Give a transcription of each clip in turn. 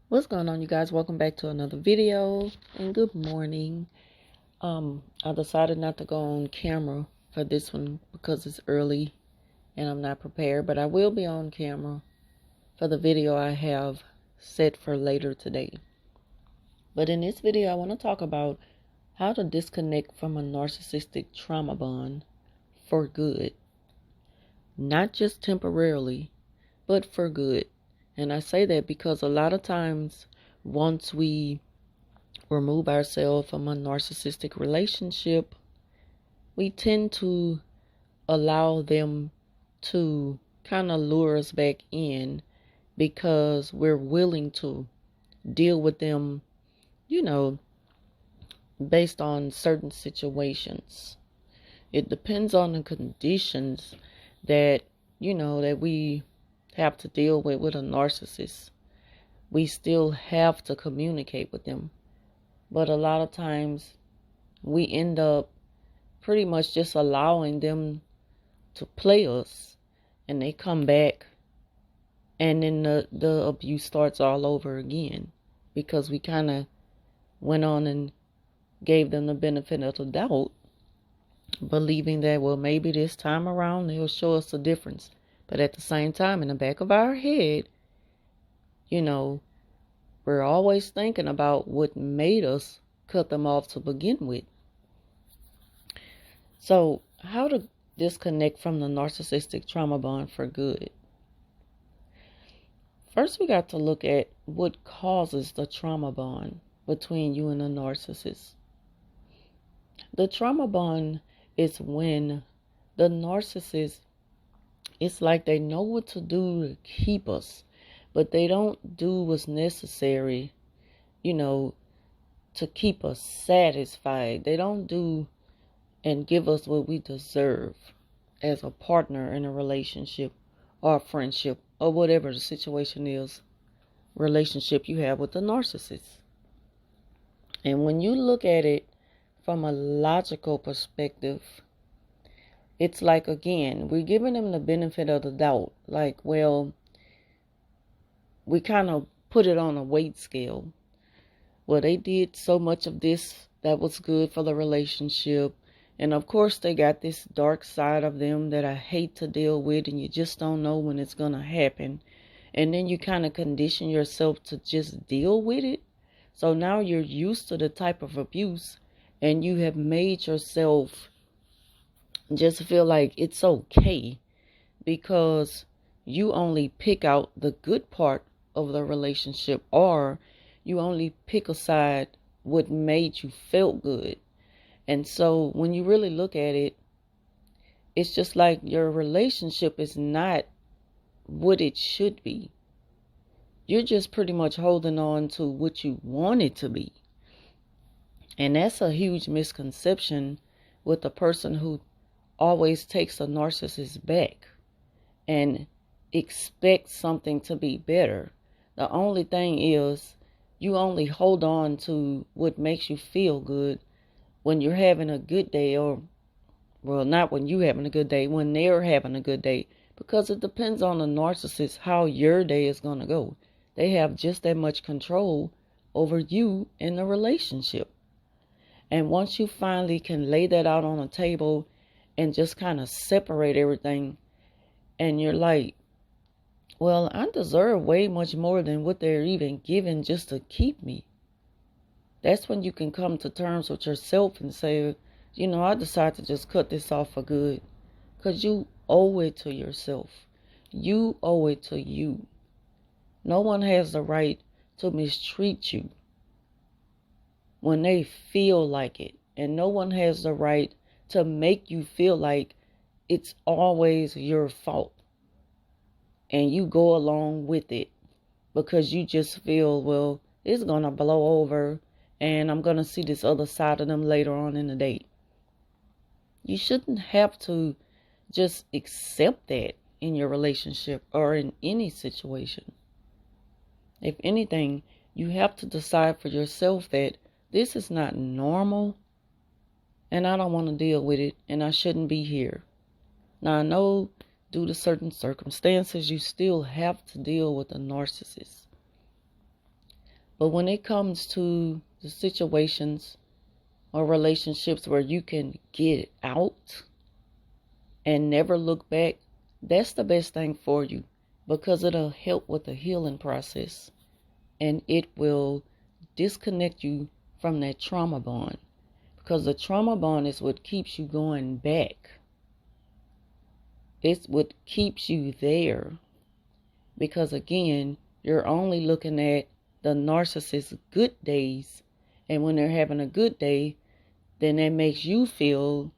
What's going on, you guys? Welcome back to another video and good morning. I decided not to go on camera for this one because it's early and I'm not prepared, but I will be on camera for the video I have set for later today. But in this video, I want to talk about how to disconnect from a narcissistic trauma bond for good. Not just temporarily, but for good. And I say that because a lot of times once we remove ourselves from a narcissistic relationship, we tend to allow them to kind of lure us back in because we're willing to deal with them, based on certain situations. It depends on the conditions that, that we have to deal with a narcissist. We still have to communicate with them. But a lot of times we end up pretty much just allowing them to play us, and they come back and then the abuse starts all over again because we kind of went on and gave them the benefit of the doubt, believing that, well, maybe this time around they'll show us a difference. But at the same time, in the back of our head, we're always thinking about what made us cut them off to begin with. So, how to disconnect from the narcissistic trauma bond for good? First, we got to look at what causes the trauma bond between you and the narcissist. The trauma bond is when the narcissist, it's like they know what to do to keep us, but they don't do what's necessary, to keep us satisfied. They don't do and give us what we deserve as a partner in a relationship or a friendship or whatever the situation is, relationship you have with the narcissist. And when you look at it from a logical perspective, it's like, again, we're giving them the benefit of the doubt. Like, well, we kind of put it on a weight scale. Well, they did so much of this that was good for the relationship. And of course, they got this dark side of them that I hate to deal with, and you just don't know when it's going to happen. And then you kind of condition yourself to just deal with it. So now you're used to the type of abuse, and you have made yourself just feel like it's okay because you only pick out the good part of the relationship, or you only pick aside what made you feel good. And so when you really look at it, it's just like your relationship is not what it should be. You're just pretty much holding on to what you want it to be. And that's a huge misconception with the person who always takes a narcissist back and expects something to be better. The only thing is, you only hold on to what makes you feel good when you're having a good day, or, well, not when you're having a good day, when they're having a good day, because it depends on the narcissist how your day is going to go. They have just that much control over you in the relationship. And once you finally can lay that out on the table and just kind of separate everything, and you're like, well, I deserve way much more than what they're even giving just to keep me. That's when you can come to terms with yourself and say, I decide to just cut this off for good. Because you owe it to yourself. You owe it to you. No one has the right to mistreat you when they feel like it. And no one has the right to make you feel like it's always your fault. And you go along with it because you just feel, well, it's going to blow over and I'm going to see this other side of them later on in the day. You shouldn't have to just accept that in your relationship or in any situation. If anything, you have to decide for yourself that this is not normal and I don't want to deal with it and I shouldn't be here. Now, I know due to certain circumstances, you still have to deal with a narcissist. But when it comes to the situations or relationships where you can get out and never look back, that's the best thing for you, because it'll help with the healing process, and it will disconnect you from that trauma bond, because the trauma bond is what keeps you going back. It's what keeps you there, because again, you're only looking at the narcissist's good days, and when they're having a good day, then that makes you feel,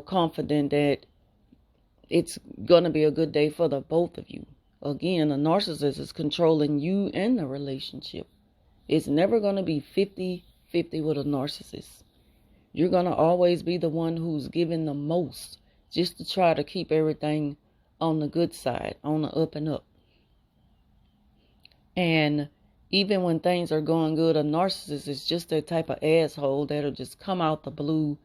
confident that it's going to be a good day for the both of you. Again, a narcissist is controlling you and the relationship. It's never going to be 50-50 with a narcissist. You're going to always be the one who's giving the most, just to try to keep everything on the good side, on the up and up. And even when things are going good, a narcissist is just that type of asshole that'll just come out the blue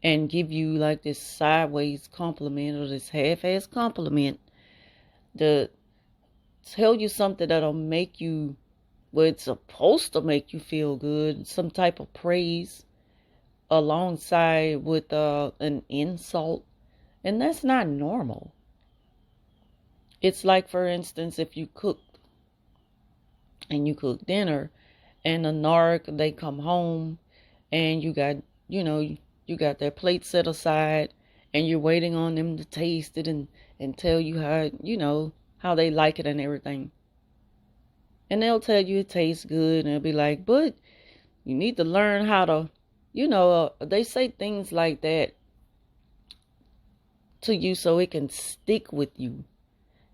and give you like this sideways compliment or this half-ass compliment to tell you something that'll make you, well, it's supposed to make you feel good, some type of praise alongside with an insult. And that's not normal. It's like, for instance, if you cook and you cook dinner and the narc, they come home and you got, you got their plate set aside and you're waiting on them to taste it and tell you how, how they like it and everything. And they'll tell you it tastes good and they'll be like, but you need to learn how to, they say things like that to you so it can stick with you.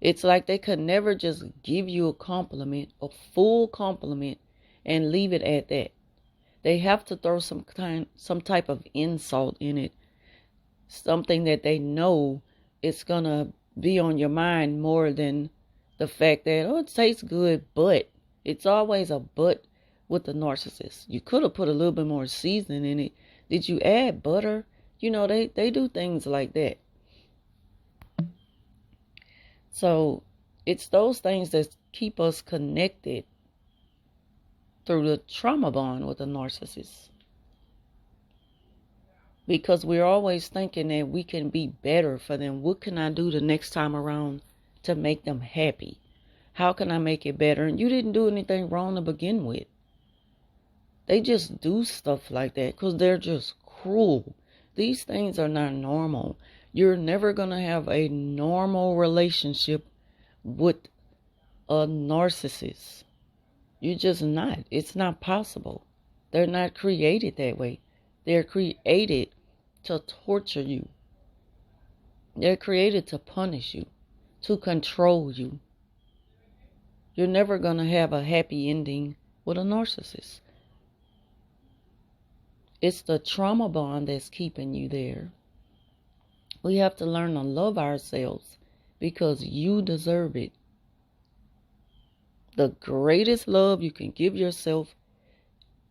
It's like they could never just give you a compliment, a full compliment, and leave it at that. They have to throw some type of insult in it. Something that they know it's going to be on your mind more than the fact that, oh, it tastes good, but it's always a but with the narcissist. You could have put a little bit more seasoning in it. Did you add butter? They do things like that. So it's those things that keep us connected through the trauma bond with a narcissist. Because we're always thinking that we can be better for them. What can I do the next time around to make them happy? How can I make it better? And you didn't do anything wrong to begin with. They just do stuff like that because they're just cruel. These things are not normal. You're never going to have a normal relationship with a narcissist. You're just not. It's not possible. They're not created that way. They're created to torture you. They're created to punish you, to control you. You're never going to have a happy ending with a narcissist. It's the trauma bond that's keeping you there. We have to learn to love ourselves because you deserve it. The greatest love you can give yourself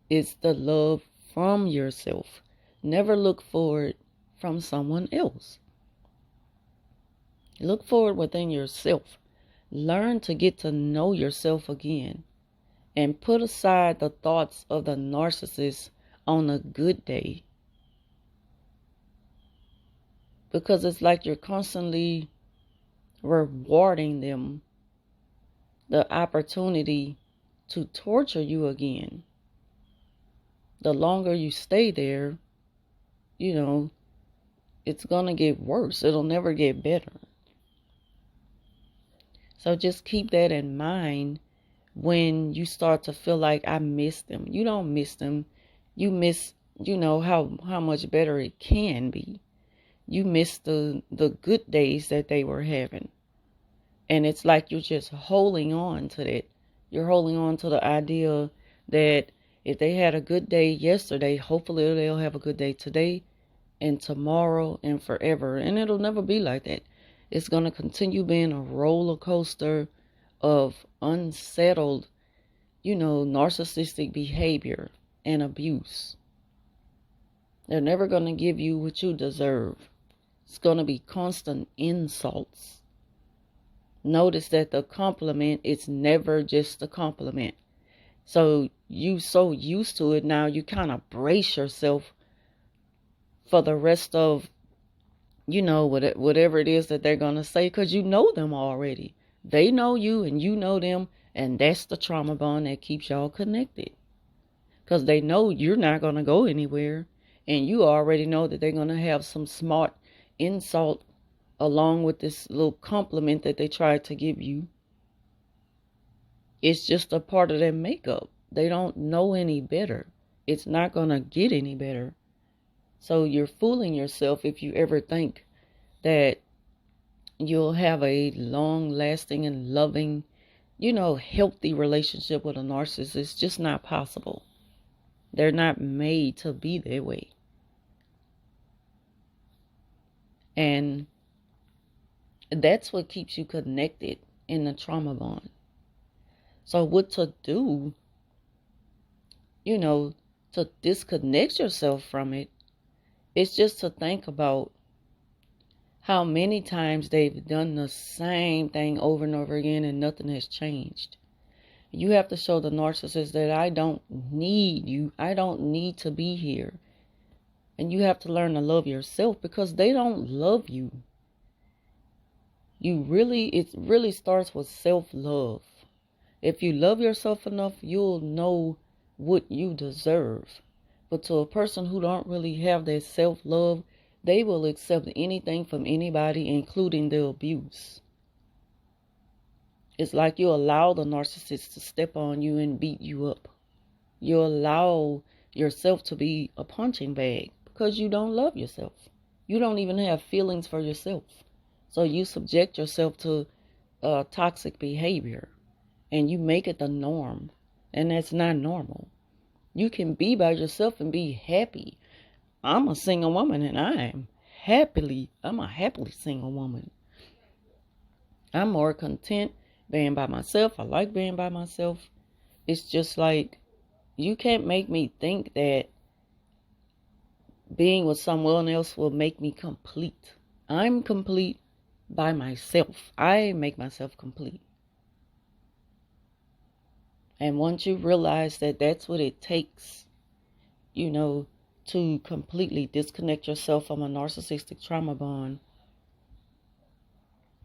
is the love from yourself. Never look for it from someone else. Look for it within yourself. Learn to get to know yourself again and put aside the thoughts of the narcissist on a good day. Because it's like you're constantly rewarding them the opportunity to torture you again. The longer you stay there, it's going to get worse. It'll never get better. So just keep that in mind when you start to feel like I miss them. You don't miss them. You miss, how much better it can be. You miss the good days that they were having. And it's like you're just holding on to that. You're holding on to the idea that if they had a good day yesterday, hopefully they'll have a good day today and tomorrow and forever. And it'll never be like that. It's going to continue being a roller coaster of unsettled, narcissistic behavior and abuse. They're never going to give you what you deserve. It's going to be constant insults. Notice that the compliment is never just a compliment. So you so used to it now, you kind of brace yourself for the rest of, whatever it is that they're going to say, because you know them already. They know you and you know them, and that's the trauma bond that keeps y'all connected. Because they know you're not going to go anywhere, and you already know that they're going to have some smart insult along with this little compliment that they tried to give you. It's just a part of their makeup. They don't know any better. It's not going to get any better. So you're fooling yourself if you ever think that you'll have a long-lasting and loving, healthy relationship with a narcissist. It's just not possible. They're not made to be that way. And that's what keeps you connected in the trauma bond. So what to do, to disconnect yourself from it, is just to think about how many times they've done the same thing over and over again and nothing has changed. You have to show the narcissist that I don't need you. I don't need to be here. And you have to learn to love yourself, because they don't love you. It really starts with self-love. If you love yourself enough, you'll know what you deserve. But to a person who don't really have that self-love, they will accept anything from anybody, including the abuse. It's like you allow the narcissist to step on you and beat you up. You allow yourself to be a punching bag because you don't love yourself. You don't even have feelings for yourself. So you subject yourself to toxic behavior, and you make it the norm. And that's not normal. You can be by yourself and be happy. I'm a single woman, and I'm a happily single woman. I'm more content being by myself. I like being by myself. It's just like, you can't make me think that being with someone else will make me complete. I'm complete by myself. I make myself complete. And once you realize that that's what it takes, to completely disconnect yourself from a narcissistic trauma bond,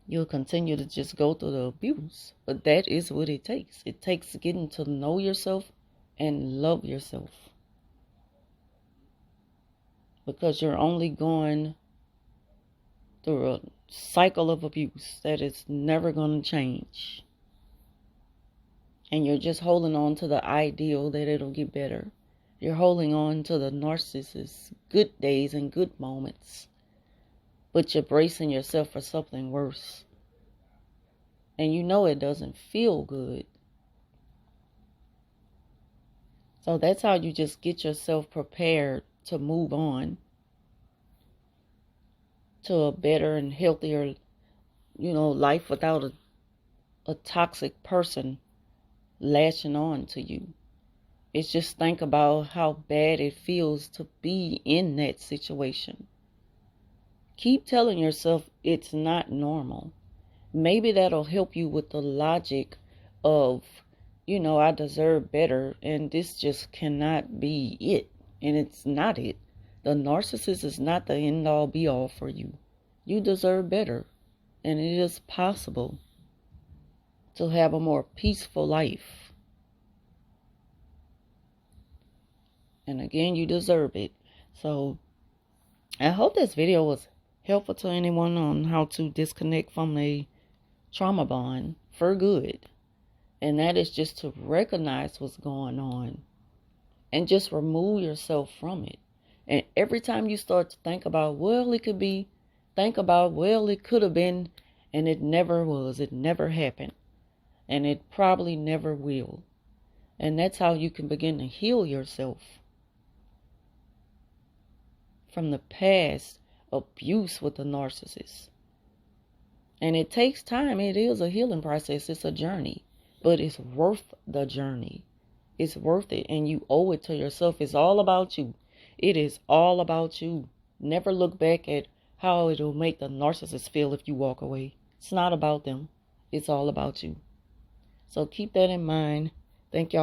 you'll continue to just go through the abuse. But that is what it takes. It takes getting to know yourself and love yourself. Because you're only going through a cycle of abuse that is never going to change. And you're just holding on to the ideal that it'll get better. You're holding on to the narcissist's good days and good moments. But you're bracing yourself for something worse. And you know it doesn't feel good. So that's how you just get yourself prepared to move on to a better and healthier, life without a toxic person lashing on to you. It's just think about how bad it feels to be in that situation. Keep telling yourself it's not normal. Maybe that'll help you with the logic of, I deserve better, and this just cannot be it. And it's not it. The narcissist is not the end-all be-all for you. You deserve better. And it is possible to have a more peaceful life. And again, you deserve it. So I hope this video was helpful to anyone on how to disconnect from a trauma bond for good. And that is just to recognize what's going on and just remove yourself from it. And every time you start to think about, well, it could be, think about, well, it could have been, and it never was, it never happened, and it probably never will. And that's how you can begin to heal yourself from the past abuse with the narcissist. And it takes time. It is a healing process. It's a journey. But it's worth the journey. It's worth it. And you owe it to yourself. It's all about you. It is all about you. Never look back at how it'll make the narcissist feel if you walk away. It's not about them. It's all about you. So keep that in mind. Thank y'all.